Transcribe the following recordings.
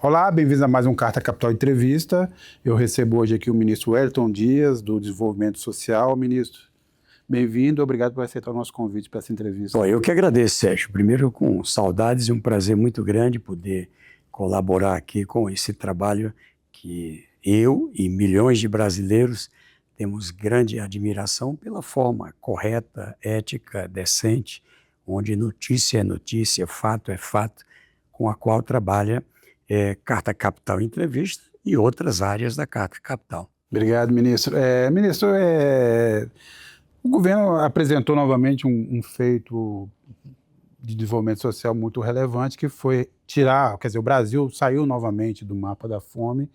Olá, bem-vindos a mais um Carta Capital Entrevista. Eu recebo hoje aqui o ministro Wellington Dias, do Desenvolvimento Social. Ministro, bem-vindo, obrigado por aceitar o nosso convite para essa entrevista. Bom, eu que agradeço, Sérgio. Primeiro, com saudades e um prazer muito grande poder colaborar aqui com esse trabalho que eu e milhões de brasileiros temos grande admiração pela forma correta, ética, decente, onde notícia é notícia, fato é fato, com a qual trabalha Carta Capital Entrevista e outras áreas da Carta Capital. Obrigado, ministro. O governo apresentou novamente um feito de desenvolvimento social muito relevante, que foi o Brasil saiu novamente do mapa da fome,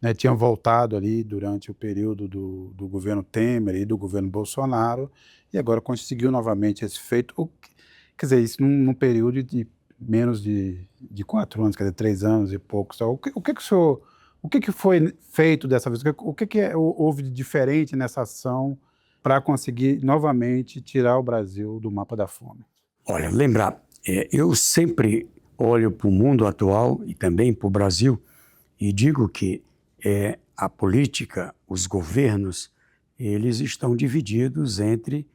né, tinha voltado ali durante o período do governo Temer e do governo Bolsonaro, e agora conseguiu novamente esse feito, quer dizer, isso num período de menos de 4 anos, quer dizer, 3 anos e pouco. Só. O que foi feito dessa vez? O que houve de diferente nessa ação para conseguir novamente tirar o Brasil do mapa da fome? Olha, lembrar, eu sempre olho para o mundo atual e também para o Brasil e digo que a política, os governos, eles estão divididos entre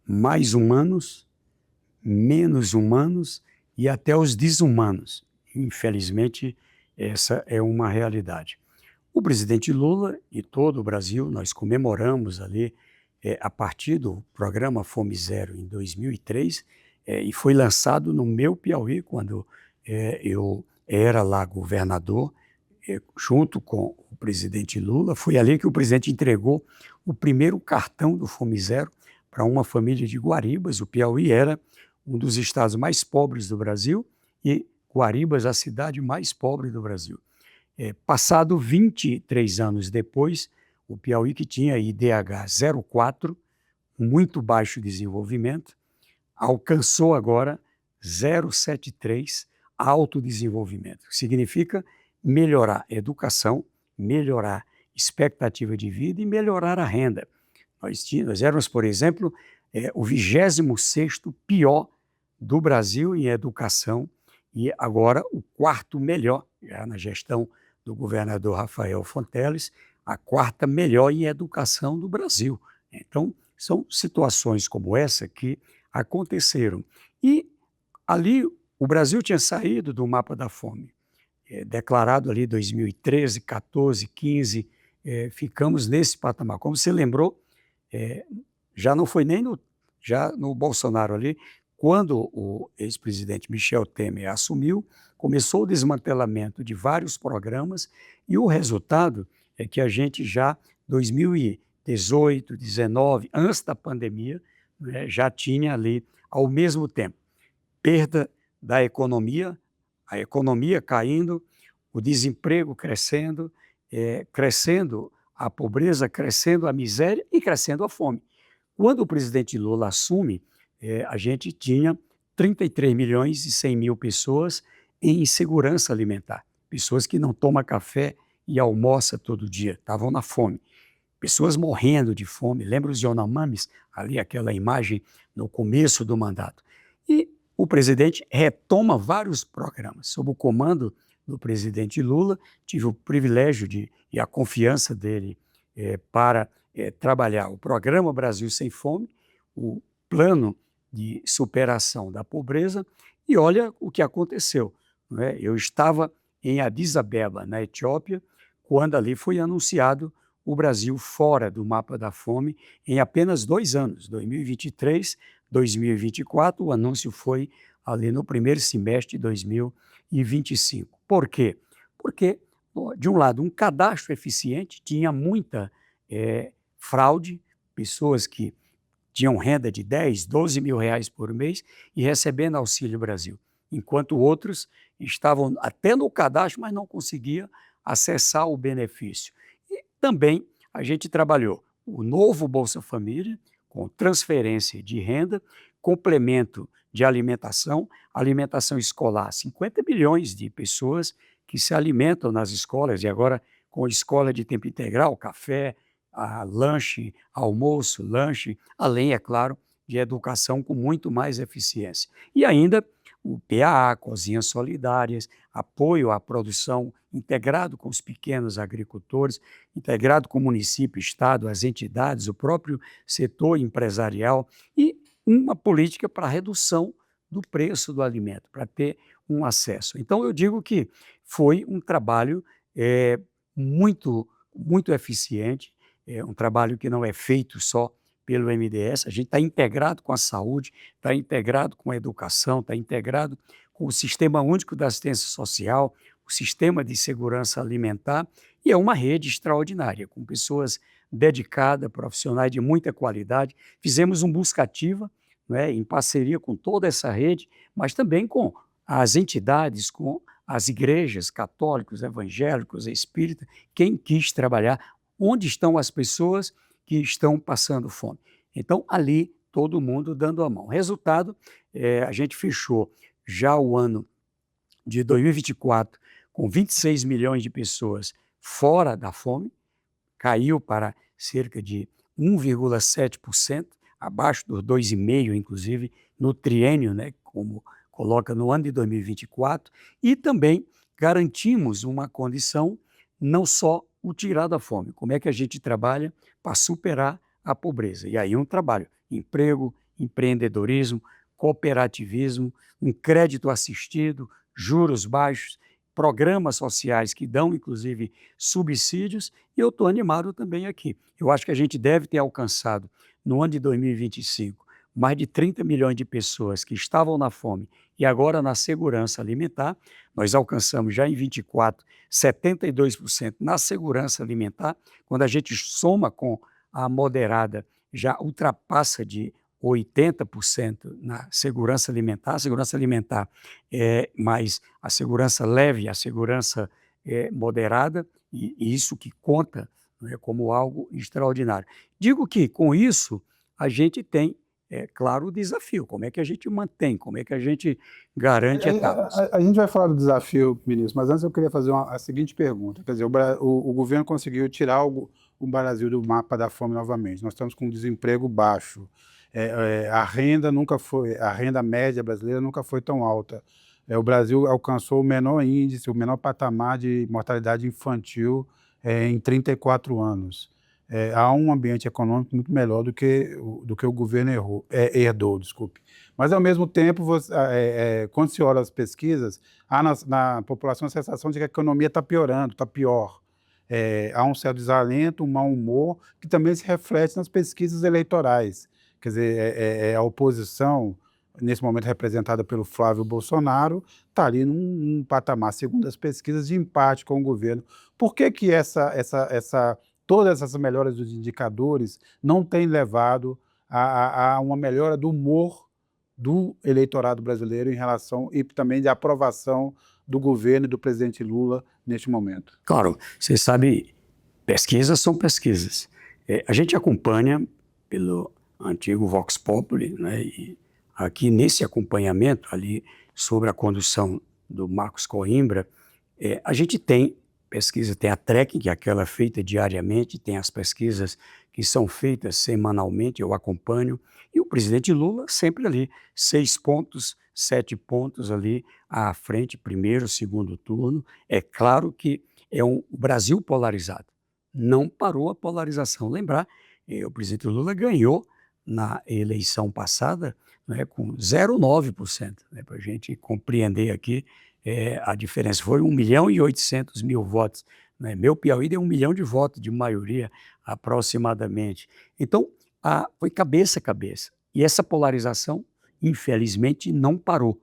mais humanos, menos humanos e até os desumanos. Infelizmente, essa é uma realidade. O presidente Lula e todo o Brasil, nós comemoramos ali a partir do programa Fome Zero em 2003, e foi lançado no meu Piauí, quando eu era lá governador, junto com o presidente Lula. Foi ali que o presidente entregou o primeiro cartão do Fome Zero para uma família de Guaribas. O Piauí era um dos estados mais pobres do Brasil e Guaribas a cidade mais pobre do Brasil. Passado 23 anos depois, o Piauí, que tinha IDH 0,4, muito baixo desenvolvimento, alcançou agora 0,73, alto desenvolvimento. Significa melhorar a educação, melhorar a expectativa de vida e melhorar a renda. Nós éramos, por exemplo, o 26º pior do Brasil em educação e agora o 4º melhor, já na gestão do governador Rafael Fonteles, a 4ª melhor em educação do Brasil. Então, são situações como essa que aconteceram. E ali o Brasil tinha saído do mapa da fome, declarado ali 2013, 14, 15, ficamos nesse patamar. Como você lembrou, já não foi nem no Bolsonaro ali, quando o ex-presidente Michel Temer assumiu, começou o desmantelamento de vários programas e o resultado é que a gente já, 2018, 2019, antes da pandemia, né, já tinha ali, ao mesmo tempo, perda da economia, a economia caindo, o desemprego crescendo, crescendo a pobreza, crescendo a miséria e crescendo a fome. Quando o presidente Lula assume, a gente tinha 33 milhões e 100 mil pessoas em insegurança alimentar, pessoas que não tomam café e almoçam todo dia, estavam na fome. Pessoas morrendo de fome, lembra os Yanomamis, ali aquela imagem no começo do mandato. E o presidente retoma vários programas. Sob o comando do presidente Lula, tive o privilégio e a confiança dele para trabalhar o Programa Brasil Sem Fome, o Plano de Superação da Pobreza, e olha o que aconteceu. Não é? Eu estava em Addis Abeba, na Etiópia, quando ali foi anunciado o Brasil fora do mapa da fome em apenas 2 anos, 2023, 2024, o anúncio foi ali no primeiro semestre de 2025. Por quê? Porque, de um lado, um cadastro eficiente, tinha muita fraude, pessoas que tinham renda de 10, 12 mil reais por mês e recebendo Auxílio Brasil, enquanto outros estavam até no cadastro, mas não conseguiam acessar o benefício. E também a gente trabalhou o novo Bolsa Família, com transferência de renda, complemento de alimentação, alimentação escolar, 50 milhões de pessoas que se alimentam nas escolas, e agora com escola de tempo integral, café, lanche, almoço, lanche, além, é claro, de educação com muito mais eficiência. E ainda o PAA, Cozinhas Solidárias, apoio à produção integrado com os pequenos agricultores, integrado com o município, Estado, as entidades, o próprio setor empresarial e uma política para redução do preço do alimento, para ter um acesso. Então, eu digo que foi um trabalho muito, muito eficiente, um trabalho que não é feito só pelo MDS, a gente está integrado com a saúde, está integrado com a educação, está integrado com o Sistema Único da Assistência Social, o Sistema de Segurança Alimentar, e é uma rede extraordinária, com pessoas dedicadas, profissionais de muita qualidade. Fizemos um busca-ativa, né, em parceria com toda essa rede, mas também com as entidades, com as igrejas católicos, evangélicos, espíritas, quem quis trabalhar, onde estão as pessoas que estão passando fome. Então, ali, todo mundo dando a mão. Resultado, a gente fechou já o ano de 2024 com 26 milhões de pessoas fora da fome, caiu para cerca de 1,7%, abaixo dos 2,5%, inclusive, no triênio, né, como coloca no ano de 2024, e também garantimos uma condição, não só o tirar da fome, como é que a gente trabalha para superar a pobreza. E aí um trabalho, emprego, empreendedorismo, cooperativismo, um crédito assistido, juros baixos, programas sociais que dão, inclusive, subsídios, e eu estou animado também aqui. Eu acho que a gente deve ter alcançado, no ano de 2025, mais de 30 milhões de pessoas que estavam na fome e agora na segurança alimentar. Nós alcançamos já em 24, 72% na segurança alimentar. Quando a gente soma com a moderada, já ultrapassa de 80% na segurança alimentar. A segurança alimentar é mais a segurança leve, a segurança moderada, e isso que conta, né, como algo extraordinário. Digo que, com isso, a gente tem, claro, o desafio. Como é que a gente mantém? Como é que a gente garante etapas? A gente vai falar do desafio, ministro, mas antes eu queria fazer a seguinte pergunta. Quer dizer, o governo conseguiu tirar o Brasil do mapa da fome novamente. Nós estamos com um desemprego baixo. A renda média brasileira nunca foi tão alta. O Brasil alcançou o menor índice, o menor patamar de mortalidade infantil em 34 anos. Há um ambiente econômico muito melhor do que o governo herdou, desculpe. Mas, ao mesmo tempo, quando se olha as pesquisas, há na população a sensação de que a economia está piorando, está pior. Há um certo desalento, um mau humor, que também se reflete nas pesquisas eleitorais. Quer dizer, a oposição, nesse momento representada pelo Flávio Bolsonaro, está ali num patamar, segundo as pesquisas, de empate com o governo. Por que todas essas melhoras dos indicadores não têm levado a uma melhora do humor do eleitorado brasileiro em relação, e também de aprovação do governo e do presidente Lula neste momento? Claro, você sabe, pesquisas são pesquisas. A gente acompanha pelo antigo Vox Populi, né, e aqui nesse acompanhamento ali sobre a condução do Marcos Coimbra, a gente tem pesquisa, tem a tracking, que é aquela feita diariamente, tem as pesquisas que são feitas semanalmente, eu acompanho, e o presidente Lula sempre ali, 6 pontos, 7 pontos ali à frente, primeiro, segundo turno. É claro que é um Brasil polarizado, não parou a polarização. Lembrar, o presidente Lula ganhou na eleição passada, né, com 0,9%, né, para a gente compreender aqui a diferença. Foi 1.800.000 votos. Né? Meu Piauí deu 1 milhão de votos de maioria, aproximadamente. Então, foi cabeça a cabeça. E essa polarização, infelizmente, não parou.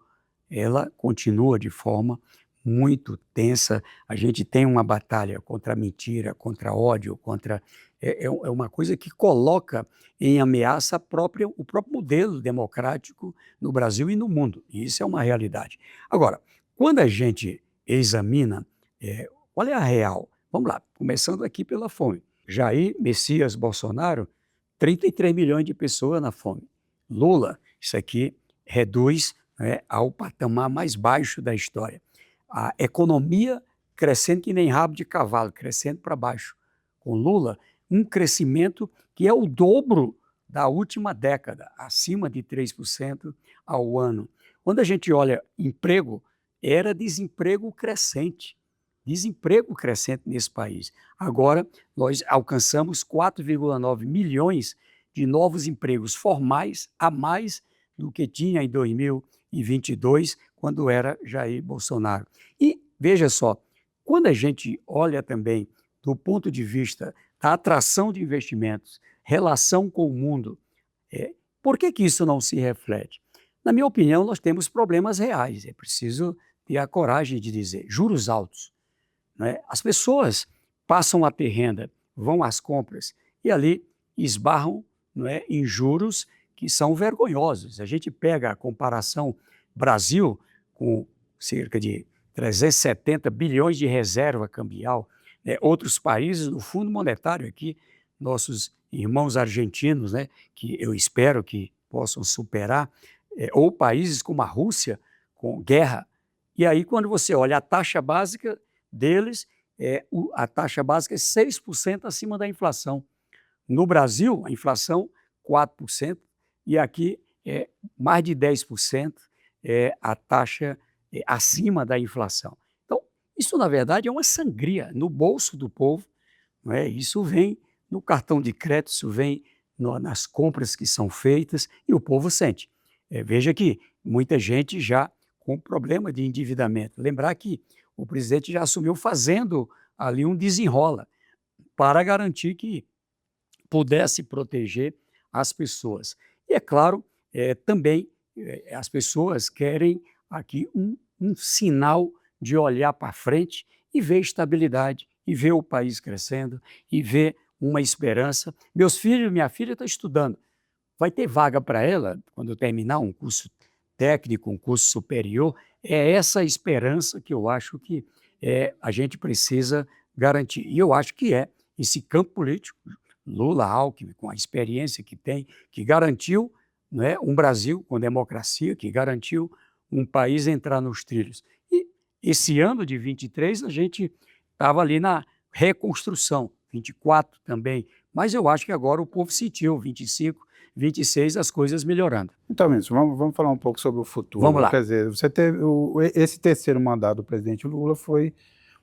Ela continua de forma muito tensa. A gente tem uma batalha contra a mentira, contra ódio, contra... É uma coisa que coloca em ameaça o próprio modelo democrático no Brasil e no mundo. E isso é uma realidade. Agora, quando a gente examina, olha a real. Vamos lá, começando aqui pela fome. Jair Messias Bolsonaro, 33 milhões de pessoas na fome. Lula, isso aqui reduz, né, ao patamar mais baixo da história. A economia crescendo que nem rabo de cavalo, crescendo para baixo. Com Lula, um crescimento que é o dobro da última década, acima de 3% ao ano. Quando a gente olha emprego, era desemprego crescente nesse país. Agora, nós alcançamos 4,9 milhões de novos empregos formais a mais do que tinha em 2022, quando era Jair Bolsonaro. E, veja só, quando a gente olha também do ponto de vista da atração de investimentos, relação com o mundo, por que isso não se reflete? Na minha opinião, nós temos problemas reais, é preciso ter a coragem de dizer. Juros altos. Né? As pessoas passam a ter renda, vão às compras e ali esbarram, não é, em juros que são vergonhosos. A gente pega a comparação Brasil com cerca de 370 bilhões de reserva cambial, né? Outros países, no Fundo Monetário aqui, nossos irmãos argentinos, né, que eu espero que possam superar, ou países como a Rússia, com guerra. E aí, quando você olha a taxa básica deles, a taxa básica é 6% acima da inflação. No Brasil, a inflação 4%, e aqui é mais de 10% a taxa acima da inflação. Então, isso, na verdade, é uma sangria no bolso do povo, não é? Isso vem no cartão de crédito, isso vem nas compras que são feitas e o povo sente. Veja que muita gente já com problema de endividamento. Lembrar que o presidente já assumiu fazendo ali um desenrola para garantir que pudesse proteger as pessoas. E é claro, também as pessoas querem aqui um sinal de olhar para frente e ver estabilidade, e ver o país crescendo, e ver uma esperança. Minha filha está estudando. Vai ter vaga para ela quando terminar um curso técnico, um curso superior? É essa esperança que eu acho que a gente precisa garantir. E eu acho que esse campo político, Lula, Alckmin, com a experiência que tem, que garantiu, não é, um Brasil com democracia, que garantiu um país entrar nos trilhos. E esse ano de 23 a gente estava ali na reconstrução, 24 também, mas eu acho que agora o povo sentiu, 25, 26, as coisas melhorando. Então, ministro, vamos falar um pouco sobre o futuro. Vamos lá. Quer dizer, você teve esse terceiro mandato do presidente Lula foi,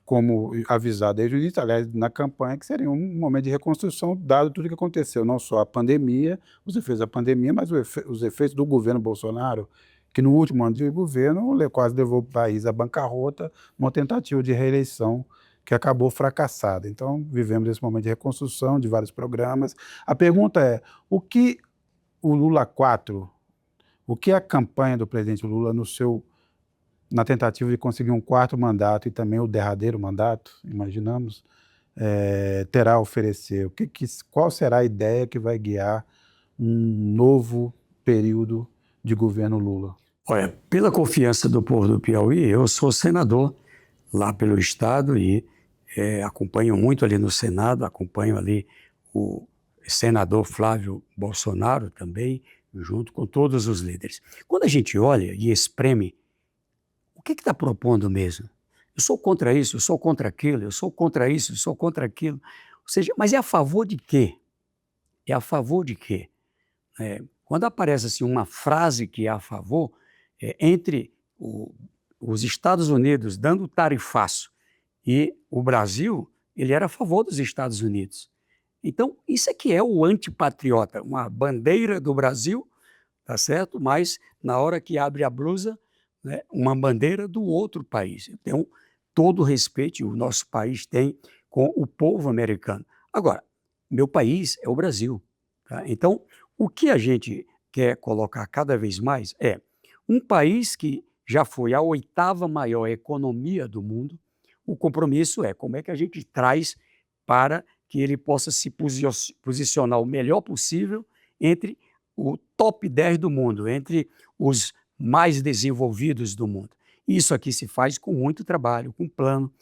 como avisado desde o início, aliás, na campanha, que seria um momento de reconstrução, dado tudo que aconteceu, não só a pandemia, os efeitos da pandemia, mas os efeitos do governo Bolsonaro, que no último ano de governo quase levou o país à bancarrota, uma tentativa de reeleição que acabou fracassada. Então, vivemos esse momento de reconstrução de vários programas. A pergunta é, o que o Lula 4, o que a campanha do presidente Lula na tentativa de conseguir um quarto mandato e também o derradeiro mandato, imaginamos, terá a oferecer? Qual será a ideia que vai guiar um novo período de governo Lula? Olha, pela confiança do povo do Piauí, eu sou senador lá pelo estado e acompanho muito ali no Senado, acompanho ali o senador Flávio Bolsonaro também, junto com todos os líderes. Quando a gente olha e espreme, o que está propondo mesmo? Eu sou contra isso, eu sou contra aquilo, eu sou contra isso, eu sou contra aquilo. Ou seja, mas é a favor de quê? É a favor de quê? Quando aparece assim, uma frase que é a favor, entre os Estados Unidos dando tarifaço e o Brasil, ele era a favor dos Estados Unidos. Então, isso é que é o antipatriota, uma bandeira do Brasil, tá certo? Mas, na hora que abre a blusa, né, uma bandeira do outro país. Então, todo o respeito o nosso país tem com o povo americano. Agora, meu país é o Brasil. Tá? Então, o que a gente quer colocar cada vez mais é um país que já foi a 8ª maior economia do mundo. O compromisso é como é que a gente traz para que ele possa se posicionar o melhor possível entre o top 10 do mundo, entre os mais desenvolvidos do mundo. Isso aqui se faz com muito trabalho, com plano.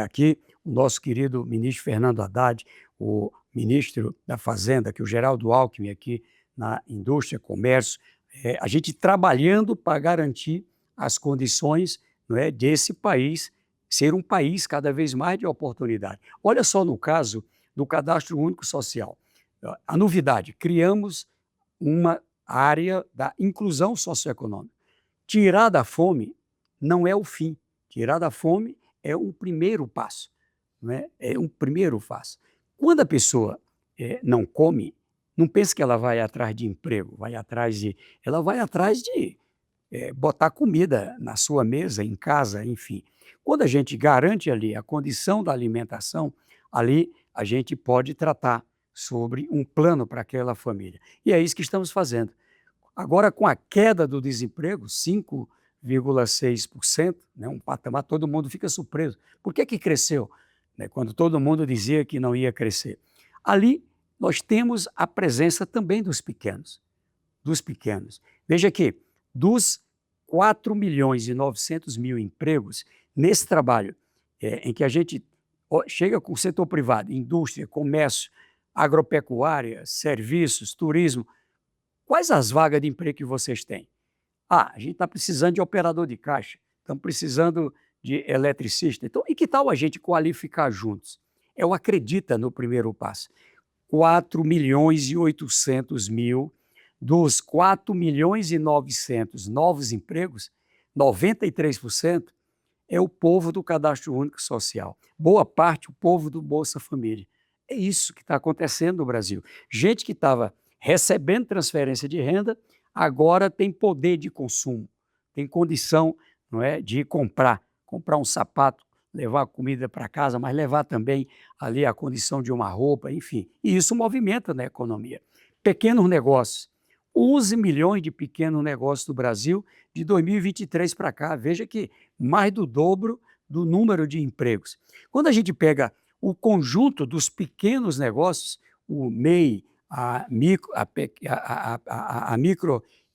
Aqui, o nosso querido ministro Fernando Haddad, o ministro da Fazenda, que é o Geraldo Alckmin aqui na Indústria, Comércio, a gente trabalhando para garantir as condições, não é, desse país ser um país cada vez mais de oportunidade. Olha só no caso do Cadastro Único Social. A novidade, criamos uma área da inclusão socioeconômica. tirar da fome não é o fim. Tirar da fome é um primeiro passo, não é? É um primeiro passo. Quando a pessoa não come, não pense que ela vai atrás de emprego, ela vai atrás de botar comida na sua mesa, em casa, enfim. Quando a gente garante ali a condição da alimentação, ali a gente pode tratar sobre um plano para aquela família. E é isso que estamos fazendo. Agora, com a queda do desemprego, 5,6%, né, um patamar, todo mundo fica surpreso. Por que cresceu? Né, quando todo mundo dizia que não ia crescer. Ali nós temos a presença também dos pequenos. Dos pequenos. Veja que dos 4.900.000 empregos nesse trabalho, em que a gente chega com o setor privado, indústria, comércio, agropecuária, serviços, turismo, quais as vagas de emprego que vocês têm? A gente está precisando de operador de caixa, estamos precisando de eletricista. Então, e que tal a gente qualificar juntos? Eu acredito no primeiro passo. 4.800.000 dos 4.900.000 novos empregos, 93% é o povo do Cadastro Único Social. Boa parte, o povo do Bolsa Família. É isso que está acontecendo no Brasil. Gente que estava recebendo transferência de renda, agora tem poder de consumo, tem condição, não é, de comprar um sapato, levar comida para casa, mas levar também ali a condição de uma roupa, enfim. E isso movimenta na economia. Pequenos negócios. 11 milhões de pequenos negócios do Brasil de 2023 para cá. Veja que mais do dobro do número de empregos. Quando a gente pega o conjunto dos pequenos negócios, o MEI, a micro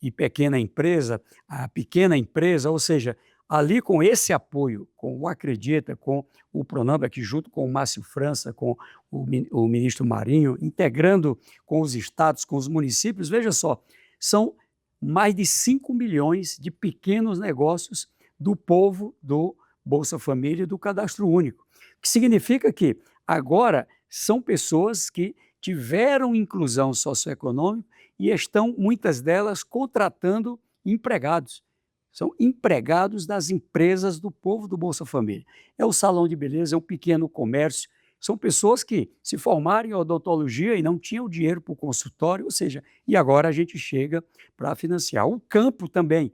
e pequena empresa, a pequena empresa, ou seja, ali com esse apoio, com o Acredita, com o Pronamp, aqui junto com o Márcio França, com o ministro Marinho, integrando com os estados, com os municípios, veja só, são mais de 5 milhões de pequenos negócios do povo do Bolsa Família e do Cadastro Único, que significa que agora são pessoas que tiveram inclusão socioeconômica e estão, muitas delas, contratando empregados. São empregados das empresas do povo do Bolsa Família. É o salão de beleza, é um pequeno comércio. São pessoas que se formaram em odontologia e não tinham dinheiro para o consultório, ou seja, e agora a gente chega para financiar. O campo também,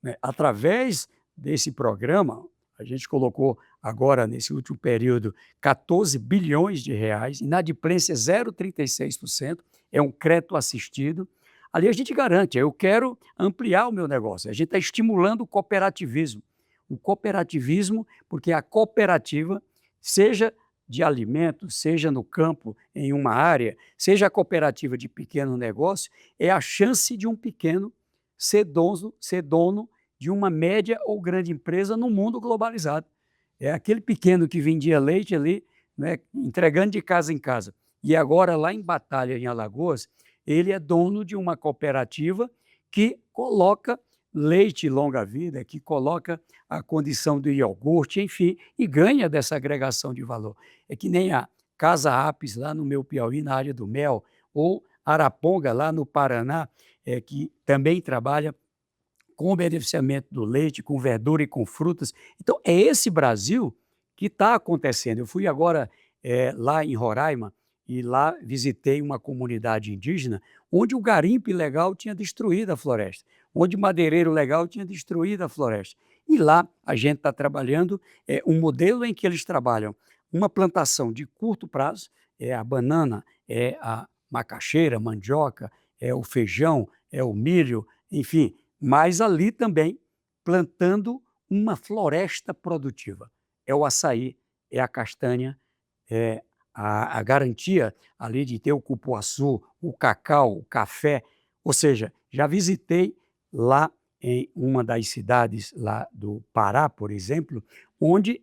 né, através desse programa, a gente colocou agora, nesse último período, 14 bilhões de reais, inadimplência 0,36%, é um crédito assistido. Ali a gente garante, eu quero ampliar o meu negócio. A gente está estimulando o cooperativismo. O cooperativismo, porque a cooperativa, seja de alimentos, seja no campo, em uma área, seja a cooperativa de pequeno negócio, é a chance de um pequeno ser dono de uma média ou grande empresa no mundo globalizado. É aquele pequeno que vendia leite ali, né, entregando de casa em casa. E agora, lá em Batalha, em Alagoas, ele é dono de uma cooperativa que coloca leite longa-vida, que coloca a condição do iogurte, enfim, e ganha dessa agregação de valor. É que nem a Casa Apis, lá no meu Piauí, na área do mel, ou Araponga, lá no Paraná, que também trabalha com o beneficiamento do leite, com verdura e com frutas. Então, é esse Brasil que está acontecendo. Eu fui agora lá em Roraima, e lá visitei uma comunidade indígena onde o garimpo ilegal tinha destruído a floresta, onde o madeireiro legal tinha destruído a floresta. E lá a gente está trabalhando um modelo em que eles trabalham uma plantação de curto prazo, é a banana, é a macaxeira, a mandioca, é o feijão, é o milho, enfim, mas ali também plantando uma floresta produtiva. É o açaí, é a castanha, é a garantia ali de ter o cupuaçu, o cacau, o café, ou seja, já visitei lá em uma das cidades lá do Pará, por exemplo, onde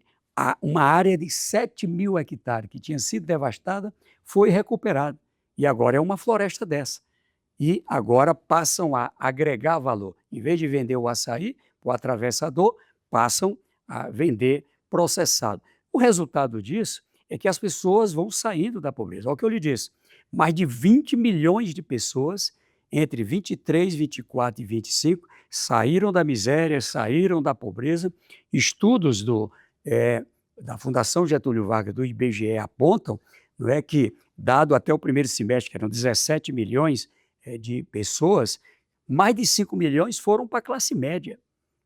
uma área de 7.000 hectares que tinha sido devastada foi recuperada e agora é uma floresta dessa. E agora passam a agregar valor. Em vez de vender o açaí para o atravessador, passam a vender processado. O resultado disso é que as pessoas vão saindo da pobreza. Olha o que eu lhe disse, mais de 20 milhões de pessoas entre 23, 24 e 25, saíram da miséria, saíram da pobreza. Estudos da Fundação Getúlio Vargas, do IBGE, apontam, não é, que, dado até o primeiro semestre, que eram 17 milhões de pessoas, mais de 5 milhões foram para a classe média,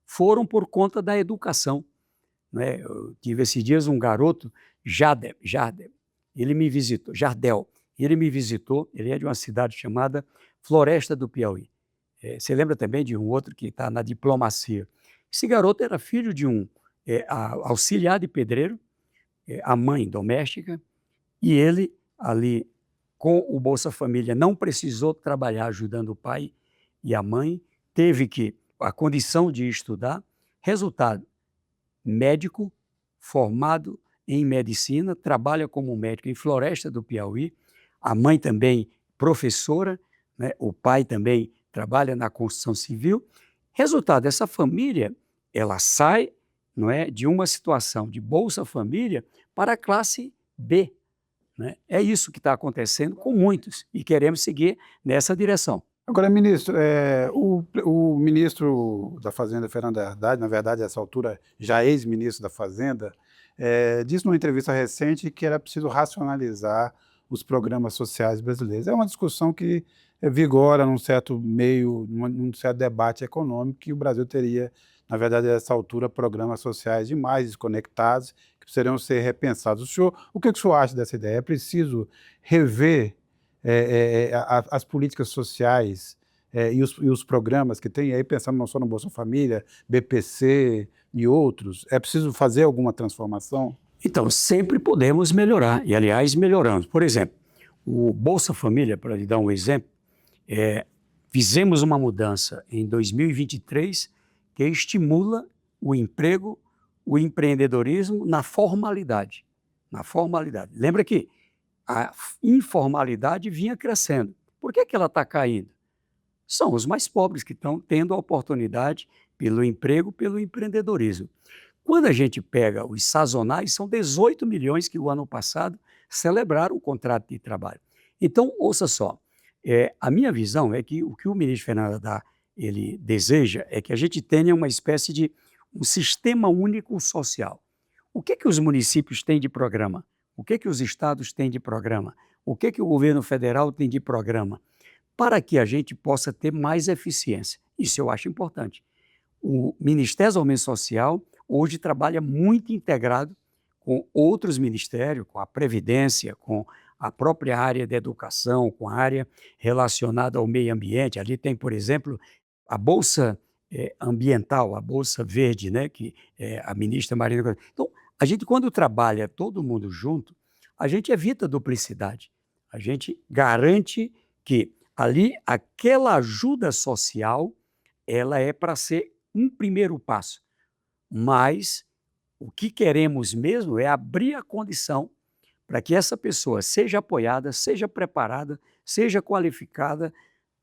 foram por conta da educação. Né? Eu tive esses dias um garoto, Jardel, ele me visitou, ele me visitou, ele é de uma cidade chamada Floresta do Piauí. Você lembra também de um outro que está na diplomacia. Esse garoto era filho de um auxiliar de pedreiro, a mãe doméstica, e ele ali com o Bolsa Família não precisou trabalhar ajudando o pai e a mãe, teve a condição de estudar. Resultado, médico formado em medicina, trabalha como médico em Floresta do Piauí, a mãe também professora, né? O pai também trabalha na construção civil. Resultado, essa família, ela sai, não é, de uma situação de Bolsa Família para a classe B. Né? É isso que está acontecendo com muitos e queremos seguir nessa direção. Agora, ministro, o ministro da Fazenda, Fernando Haddad, na verdade, a essa altura, já ex-ministro da Fazenda, disse numa entrevista recente que era preciso racionalizar os programas sociais brasileiros. É uma discussão que vigora num certo meio, num certo debate econômico, que o Brasil teria, na verdade, a essa altura, programas sociais demais desconectados, que precisariam ser repensados. O que o senhor acha dessa ideia? É preciso rever as políticas sociais e os programas que tem, aí pensando não só no Bolsa Família, BPC e outros, é preciso fazer alguma transformação? Então, sempre podemos melhorar, e aliás, melhoramos. Por exemplo, o Bolsa Família, para lhe dar um exemplo, fizemos uma mudança em 2023 que estimula o emprego, o empreendedorismo na formalidade. Lembra que a informalidade vinha crescendo. Por que ela está caindo? São os mais pobres que estão tendo a oportunidade pelo emprego, pelo empreendedorismo. Quando a gente pega os sazonais, são 18 milhões que o ano passado celebraram o contrato de trabalho. Então, ouça só, a minha visão é que o ministro Fernando Haddad ele deseja é que a gente tenha uma espécie de um sistema único social. O que os municípios têm de programa? O que os estados têm de programa? O que o governo federal tem de programa? Para que a gente possa ter mais eficiência. Isso eu acho importante. O Ministério do Desenvolvimento Social hoje trabalha muito integrado com outros ministérios, com a Previdência, com a própria área da educação, com a área relacionada ao meio ambiente. Ali tem, por exemplo, a Bolsa Ambiental, a Bolsa Verde, né, que é a ministra Marina. Então, a gente, quando trabalha todo mundo junto, a gente evita duplicidade. A gente garante que ali aquela ajuda social, ela é para ser um primeiro passo. Mas o que queremos mesmo é abrir a condição para que essa pessoa seja apoiada, seja preparada, seja qualificada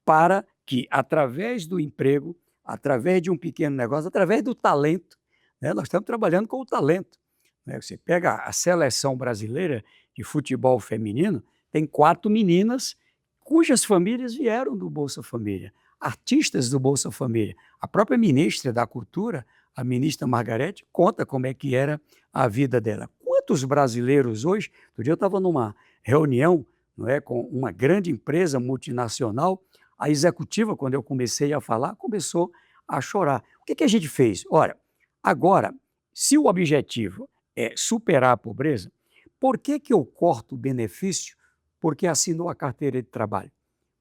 para que, através do emprego, através de um pequeno negócio, através do talento, né, nós estamos trabalhando com o talento. Né? Você pega a seleção brasileira de futebol feminino, tem 4 meninas cujas famílias vieram do Bolsa Família, artistas do Bolsa Família. A própria ministra da Cultura, a ministra Margarete, conta como é que era a vida dela. Quantos brasileiros hoje, outro dia eu estava numa reunião, não é, com uma grande empresa multinacional, a executiva, quando eu comecei a falar, começou a chorar. O que a gente fez? Ora, agora, se o objetivo é superar a pobreza, por que eu corto o benefício? Porque assinou a carteira de trabalho,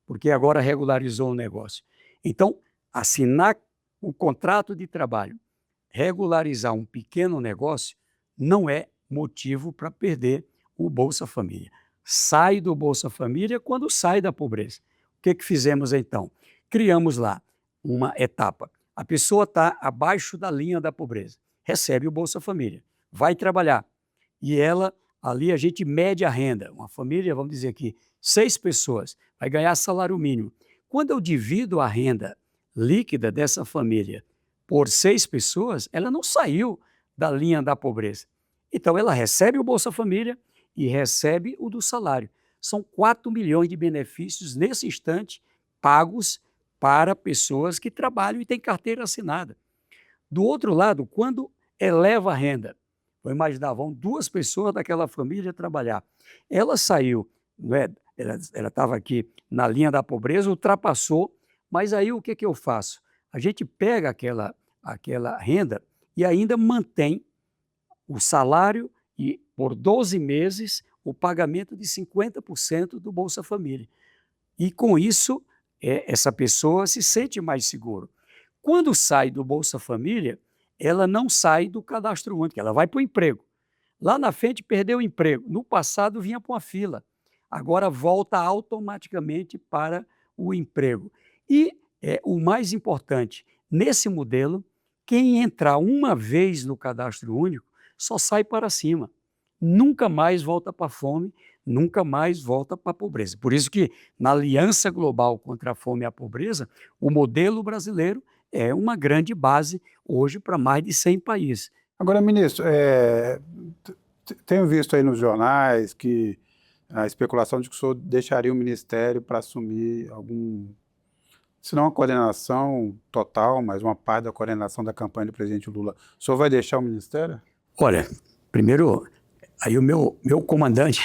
porque agora regularizou o negócio. Então, assinar o contrato de trabalho, regularizar um pequeno negócio, não é motivo para perder o Bolsa Família. Sai do Bolsa Família quando sai da pobreza. O que fizemos então? Criamos lá uma etapa. A pessoa está abaixo da linha da pobreza, recebe o Bolsa Família, vai trabalhar e ela, ali a gente mede a renda. Uma família, vamos dizer aqui, 6 pessoas, vai ganhar salário mínimo. Quando eu divido a renda líquida dessa família por 6 pessoas, ela não saiu da linha da pobreza. Então, ela recebe o Bolsa Família e recebe o do salário. São 4 milhões de benefícios nesse instante pagos para pessoas que trabalham e têm carteira assinada. Do outro lado, quando eleva a renda, vou imaginar, vão 2 pessoas daquela família trabalhar. Ela saiu, não é, ela estava aqui na linha da pobreza, ultrapassou, mas aí o que que eu faço? A gente pega aquela renda e ainda mantém o salário e, por 12 meses, o pagamento de 50% do Bolsa Família. E com isso, essa pessoa se sente mais seguro. Quando sai do Bolsa Família, ela não sai do cadastro único, ela vai para o emprego. Lá na frente perdeu o emprego. No passado vinha para uma fila. Agora volta automaticamente para o emprego. E o mais importante, nesse modelo, quem entrar uma vez no cadastro único só sai para cima. Nunca mais volta para a fome, nunca mais volta para a pobreza. Por isso que, na Aliança Global contra a Fome e a Pobreza, o modelo brasileiro é uma grande base hoje para mais de 100 países. Agora, ministro, tenho visto aí nos jornais que a especulação de que o senhor deixaria o ministério para assumir se não uma coordenação total, mas uma parte da coordenação da campanha do presidente Lula. O senhor vai deixar o ministério? Olha, primeiro, aí o meu comandante,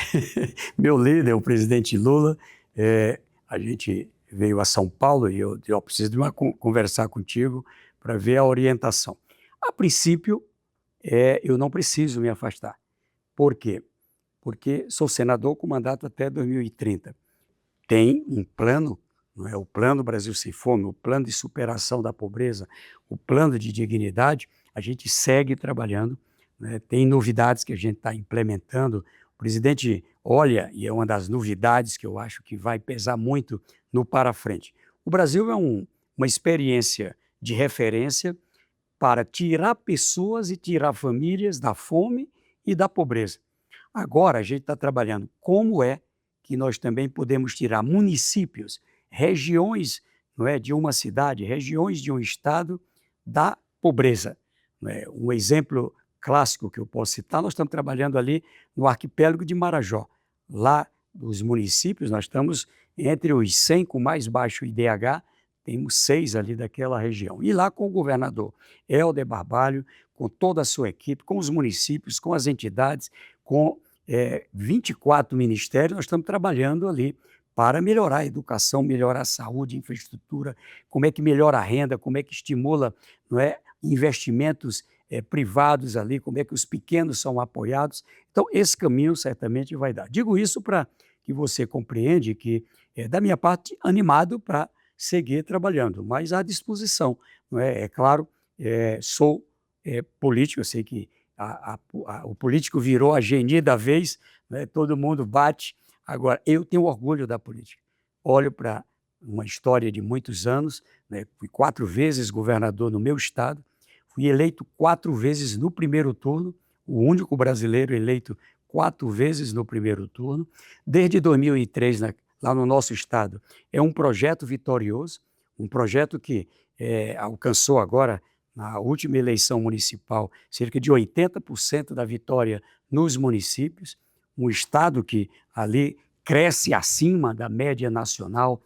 meu líder, o presidente Lula, a gente veio a São Paulo e eu preciso conversar contigo para ver a orientação. A princípio, eu não preciso me afastar. Por quê? Porque sou senador com mandato até 2030. Tem um plano, não é? O Plano Brasil Sem Fome, o plano de superação da pobreza, o plano de dignidade, a gente segue trabalhando, né? Tem novidades que a gente está implementando. O presidente olha, e é uma das novidades que eu acho que vai pesar muito no para frente. O Brasil é uma experiência de referência para tirar pessoas e tirar famílias da fome e da pobreza. Agora a gente está trabalhando como é que nós também podemos tirar municípios, regiões, não é, de uma cidade, regiões de um estado da pobreza. Não é? Um exemplo clássico que eu posso citar, nós estamos trabalhando ali no arquipélago de Marajó. Lá, dos municípios, nós estamos entre os 100 com mais baixo IDH, temos 6 ali daquela região. E lá com o governador Helder Barbalho, com toda a sua equipe, com os municípios, com as entidades, com 24 ministérios, nós estamos trabalhando ali para melhorar a educação, melhorar a saúde, infraestrutura, como é que melhora a renda, como é que estimula, não é, investimentos privados ali, como é que os pequenos são apoiados. Então, esse caminho certamente vai dar. Digo isso para que você compreende que, da minha parte, animado para seguir trabalhando, mas à disposição. Não é? É claro, sou político, eu sei que o político virou a genie da vez, né? Todo mundo bate. Agora, eu tenho orgulho da política. Olho para uma história de muitos anos, né? Fui 4 vezes governador no meu estado, fui eleito 4 vezes no primeiro turno, o único brasileiro eleito 4 vezes no primeiro turno. Desde 2003, lá no nosso estado, é um projeto vitorioso, um projeto que alcançou agora, na última eleição municipal, cerca de 80% da vitória nos municípios, um estado que ali cresce acima da média nacional,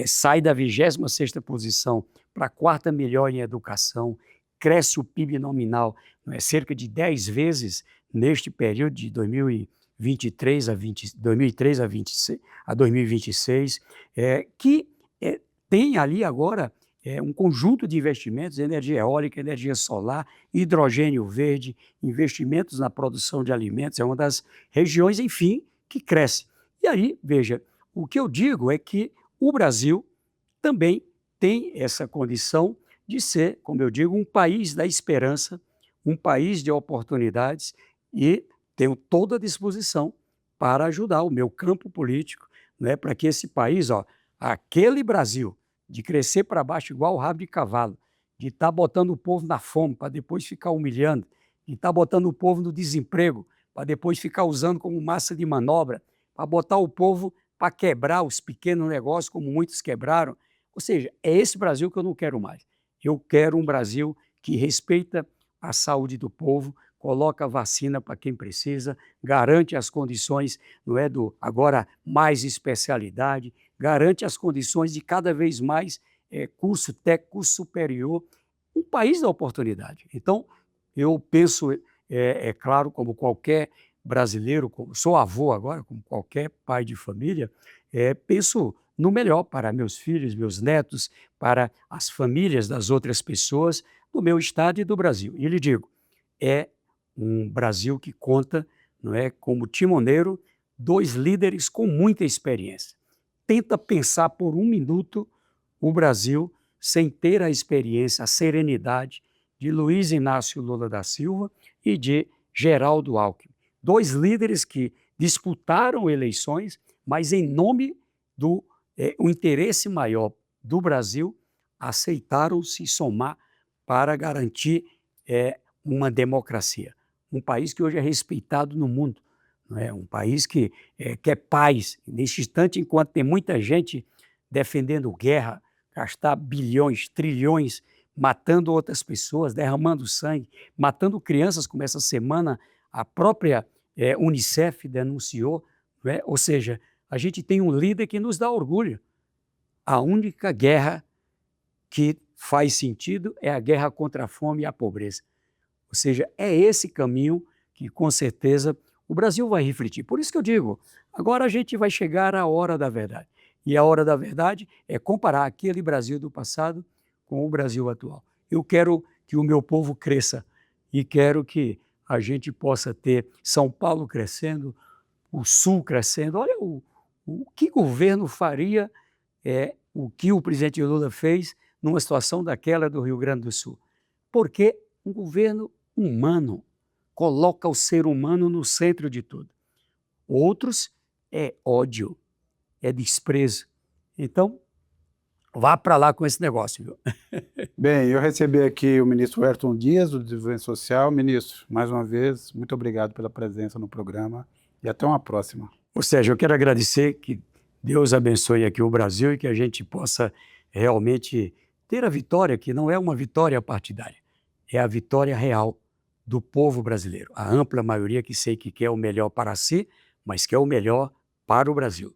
sai da 26ª posição para a 4ª melhor em educação, cresce o PIB nominal, cerca de 10 vezes neste período de 2023 a 2026, que tem ali agora um conjunto de investimentos, energia eólica, energia solar, hidrogênio verde, investimentos na produção de alimentos, é uma das regiões, enfim, que cresce. E aí, veja, o que eu digo é que o Brasil também tem essa condição de ser, como eu digo, um país da esperança, um país de oportunidades, e tenho toda a disposição para ajudar o meu campo político, né, para que esse país, aquele Brasil, de crescer para baixo igual o rabo de cavalo, de estar botando o povo na fome para depois ficar humilhando, de estar botando o povo no desemprego para depois ficar usando como massa de manobra, para botar o povo para quebrar os pequenos negócios como muitos quebraram. Ou seja, é esse Brasil que eu não quero mais. Eu quero um Brasil que respeita a saúde do povo, coloca vacina para quem precisa, garante as condições, não é, agora mais especialidade, garante as condições de cada vez mais curso técnico, curso superior, um país da oportunidade. Então, eu penso, claro, como qualquer brasileiro, sou avô agora, como qualquer pai de família, penso no melhor para meus filhos, meus netos, para as famílias das outras pessoas do meu estado e do Brasil. E lhe digo, é um Brasil que conta, não é, como timoneiro, 2 líderes com muita experiência. Tenta pensar por um minuto o Brasil sem ter a experiência, a serenidade de Luiz Inácio Lula da Silva e de Geraldo Alckmin. 2 líderes que disputaram eleições, mas em nome do o interesse maior do Brasil, aceitaram se somar para garantir uma democracia. Um país que hoje é respeitado no mundo, não é? Um país que quer paz. Neste instante, enquanto tem muita gente defendendo guerra, gastar bilhões, trilhões, matando outras pessoas, derramando sangue, matando crianças, como essa semana a própria Unicef denunciou, não é? Ou seja, a gente tem um líder que nos dá orgulho. A única guerra que faz sentido é a guerra contra a fome e a pobreza. Ou seja, é esse caminho que, com certeza, o Brasil vai refletir. Por isso que eu digo, agora a gente vai chegar à hora da verdade. E a hora da verdade é comparar aquele Brasil do passado com o Brasil atual. Eu quero que o meu povo cresça e quero que a gente possa ter São Paulo crescendo, o Sul crescendo. Olha o que governo faria o que o presidente Lula fez numa situação daquela do Rio Grande do Sul. Porque um governo humano coloca o ser humano no centro de tudo. Outros é ódio, é desprezo. Então, vá para lá com esse negócio, viu? Bem, eu recebi aqui o ministro Ayrton Dias, do Desenvolvimento Social. Ministro, mais uma vez, muito obrigado pela presença no programa e até uma próxima. Ou seja, eu quero agradecer, que Deus abençoe aqui o Brasil e que a gente possa realmente ter a vitória, que não é uma vitória partidária, é a vitória real do povo brasileiro. A ampla maioria que sei que quer o melhor para si, mas quer o melhor para o Brasil.